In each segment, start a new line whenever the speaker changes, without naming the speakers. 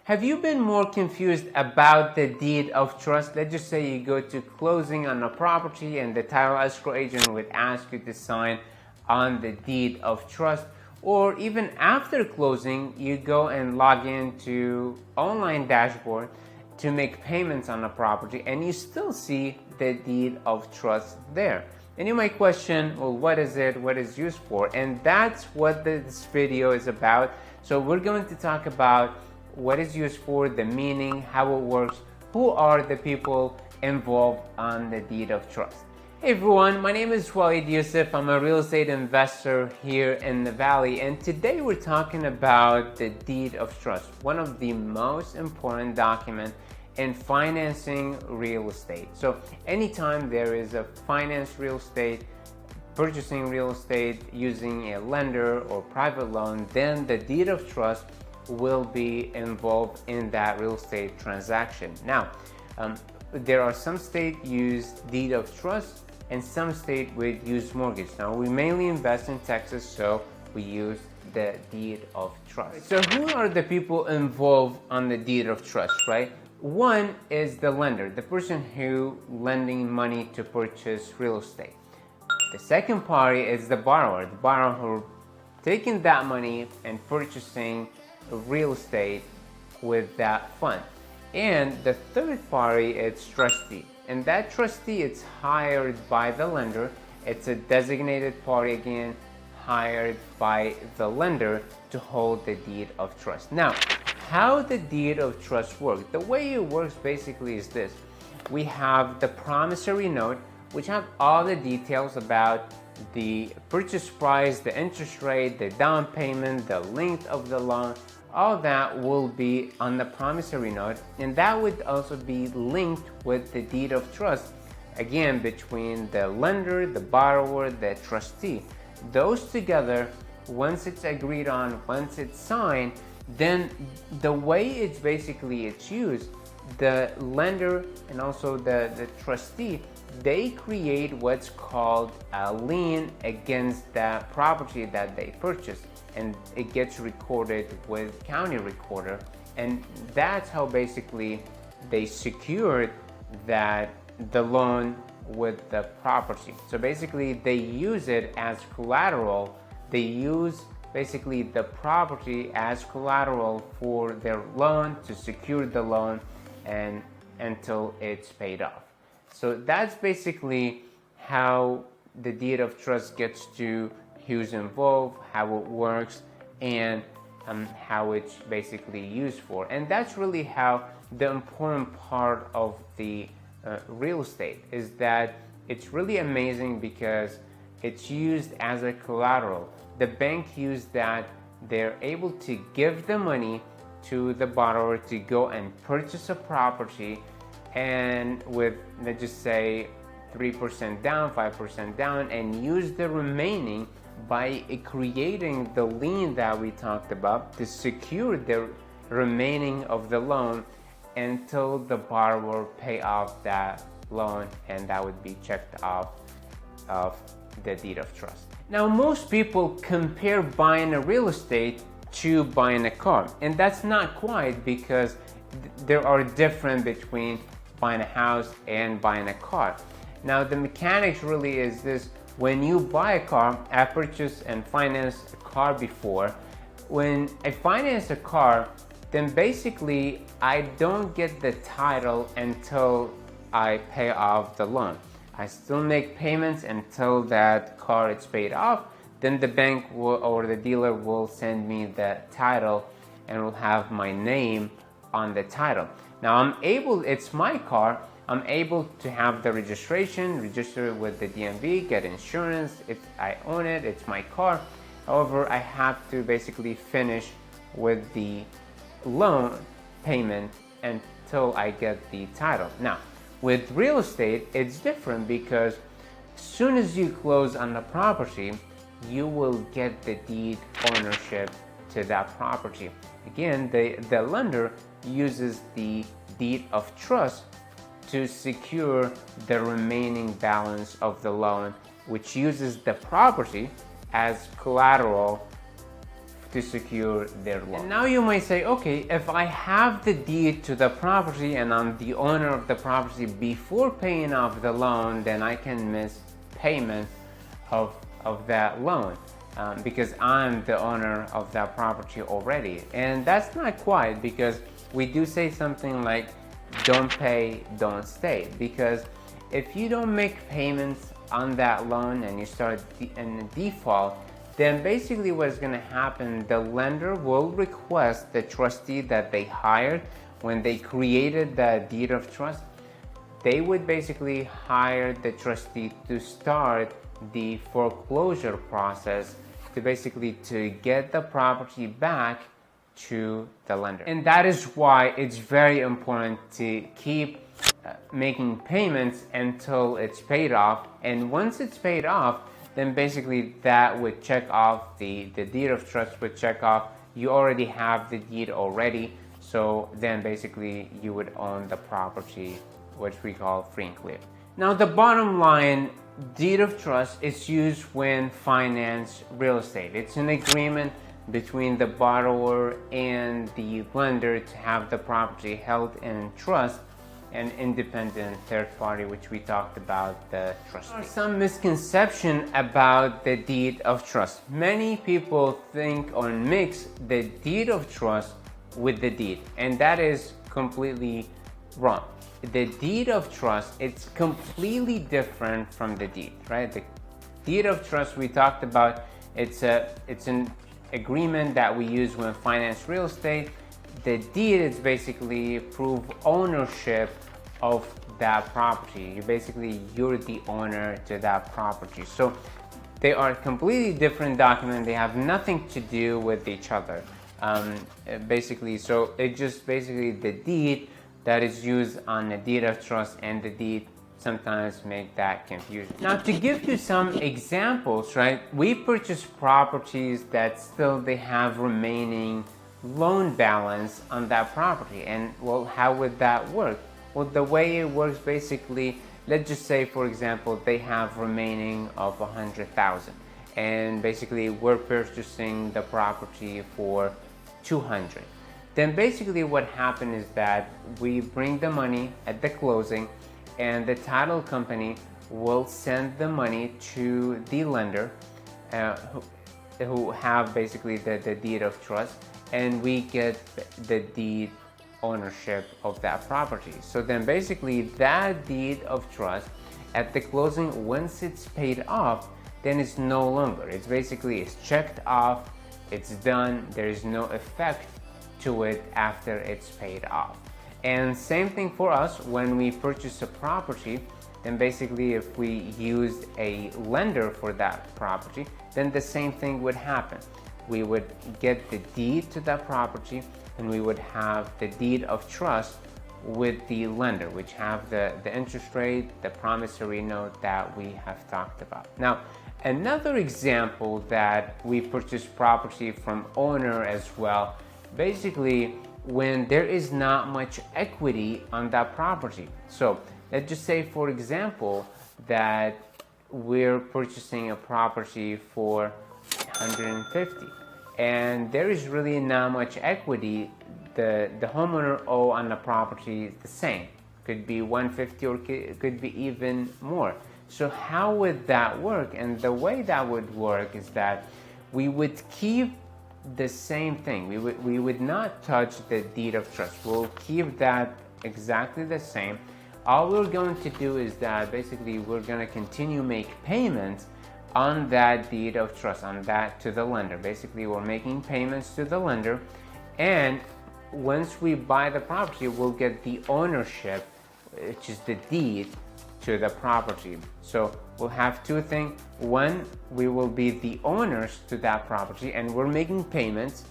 Have you been more confused about the deed of trust? Let's just say you go to closing on a property and the title escrow agent would ask you to sign on the deed of trust, or even after closing you go and log into online dashboard to make payments on a property and you still see the deed of trust there. And you might question, well, what is it? What is it used for? And that's what this video is about. So we're going to talk about what it's used for, the meaning, how it works, who are the people involved on the deed of trust. Hey everyone, my name is Waleed Yousif. I'm a real estate investor here in the Valley, and today we're talking about the deed of trust, one of the most important documents in financing real estate. So anytime there is a finance real estate, purchasing real estate using a lender or private loan, then the deed of trust will be involved in that real estate transaction. Now, there are some states use deed of trust and some states would use mortgage. Now, we mainly invest in Texas, so we use the deed of trust. So who are the people involved on the deed of trust, right? One is the lender, the person who lending money to purchase real estate. The second party is the borrower who taking that money and purchasing real estate with that fund. And the third party is trustee, and that trustee is hired by the lender. It's a designated party, again, hired by the lender to hold the deed of trust. Now, how the deed of trust works? The way it works basically is this. We have the promissory note, which have all the details about the purchase price, the interest rate, the down payment, the length of the loan. All that will be on the promissory note, and that would also be linked with the deed of trust, again, between the lender, the borrower, the trustee. Those together, once it's agreed on, once it's signed, then the way it's used, the lender and also the trustee, they create what's called a lien against that property that they purchased, and it gets recorded with county recorder, and that's how basically they secured that the loan with the property. So basically they use it as collateral. They use basically the property as collateral for their loan to secure the loan and until it's paid off. So that's basically how the deed of trust gets to who's involved, how it works, and how it's basically used for. And that's really how the important part of the real estate is, that it's really amazing because it's used as a collateral. The bank used that, they're able to give the money to the borrower to go and purchase a property, and with, let's just say, 3% down, 5% down, and use the remaining by creating the lien that we talked about to secure the remaining of the loan until the borrower pay off that loan, and that would be checked off of the deed of trust. Now, most people compare buying a real estate to buying a car, and that's not quite, because there are different between buying a house and buying a car. Now, the mechanics really is this: when you buy a car, I purchased and financed a car before. When I finance a car, then basically I don't get the title until I pay off the loan. I still make payments until that car is paid off. Then the bank will, or the dealer will send me the title and will have my name on the title. Now it's my car, I'm able to have the registration, register it with the DMV, get insurance, I own it, it's my car. However, I have to basically finish with the loan payment until I get the title. Now, with real estate, it's different, because as soon as you close on the property, you will get the deed ownership to that property. Again, the lender uses the deed of trust to secure the remaining balance of the loan, which uses the property as collateral to secure their loan. And now you might say, okay, if I have the deed to the property and I'm the owner of the property before paying off the loan, then I can miss payment of that loan because I'm the owner of that property already. And that's not quite, because we do say something like, don't pay, don't stay. Because if you don't make payments on that loan and you start in default, then basically what's going to happen, the lender will request the trustee that they hired when they created the deed of trust. They would basically hire the trustee to start the foreclosure process to get the property back to the lender. And that is why it's very important to keep making payments until it's paid off. And once it's paid off, then basically that would check off, the deed of trust would check off. You already have the deed already, so then basically you would own the property, which we call free and clear. Now the bottom line, deed of trust is used when finance real estate. It's an agreement between the borrower and the lender to have the property held in trust, an independent third party, which we talked about, the trustee. There are some misconception about the deed of trust. Many people think or mix the deed of trust with the deed, and that is completely wrong. The deed of trust, it's completely different from the deed, right? The deed of trust we talked about, it's an agreement that we use when finance real estate. The deed is basically proof ownership of that property. You're the owner to that property. So they are completely different documents. They have nothing to do with each other. So it's just basically the deed that is used on the deed of trust, and the deed sometimes make that confusing. Now, to give you some examples, right? We purchase properties that still they have remaining loan balance on that property. And well, how would that work? Well, the way it works, basically, let's just say, for example, they have remaining of 100,000, and basically we're purchasing the property for 200. Then basically what happened is that we bring the money at the closing, and the title company will send the money to the lender who have basically the deed of trust, and we get the deed ownership of that property. So then basically that deed of trust at the closing, once it's paid off, then it's no longer. It's checked off, it's done, there is no effect to it after it's paid off. And same thing for us when we purchase a property. Then basically if we used a lender for that property, then the same thing would happen. We would get the deed to that property, and we would have the deed of trust with the lender, which have the interest rate, the promissory note that we have talked about. Now, another example that we purchase property from owner as well, basically when there is not much equity on that property. So let's just say, for example, that we're purchasing a property for 150, and there is really not much equity. The homeowner owe on the property is the same, could be 150 or could be even more. So how would that work? And the way that would work is that we would keep the same thing. We would not touch the deed of trust. We'll keep that exactly the same. All we're going to do is that basically we're going to continue make payments on that deed of trust, on that to the lender. Basically we're making payments to the lender, and once we buy the property, we'll get the ownership, which is the deed to the property. So we'll have two things. One, we will be the owners to that property, and we're making payments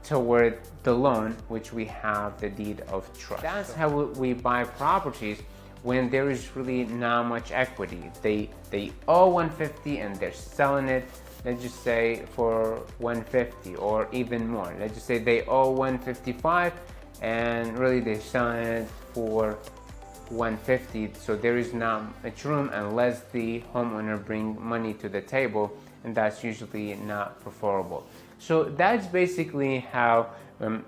toward the loan, which we have the deed of trust. That's how we buy properties when there is really not much equity. They owe 150 and they're selling it, let's just say for 150 or even more. Let's just say they owe 155 and really they're selling it for 150. So there is not much room unless the homeowner bring money to the table, and that's usually not preferable. So that's basically how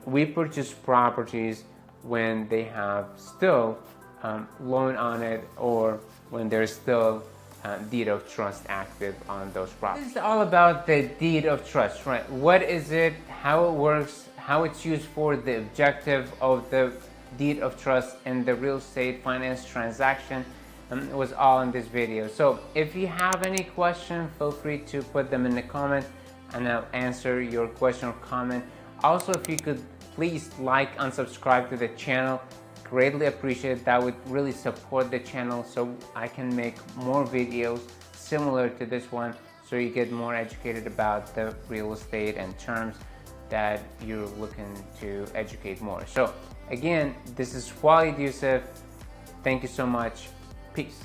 we purchase properties when they have still loan on it, or when there's still deed of trust active on those properties. This is all about the deed of trust, right? What is it, how it works, how it's used for, the objective of the deed of trust in the real estate finance transaction. It was all in this video. So if you have any question, feel free to put them in the comment and I'll answer your question or comment. Also, if you could please like and subscribe to the channel, greatly appreciate it. That would really support the channel so I can make more videos similar to this one, so you get more educated about the real estate and terms that you're looking to educate more. So again, this is Waleed Yousif. Thank you so much. Peace.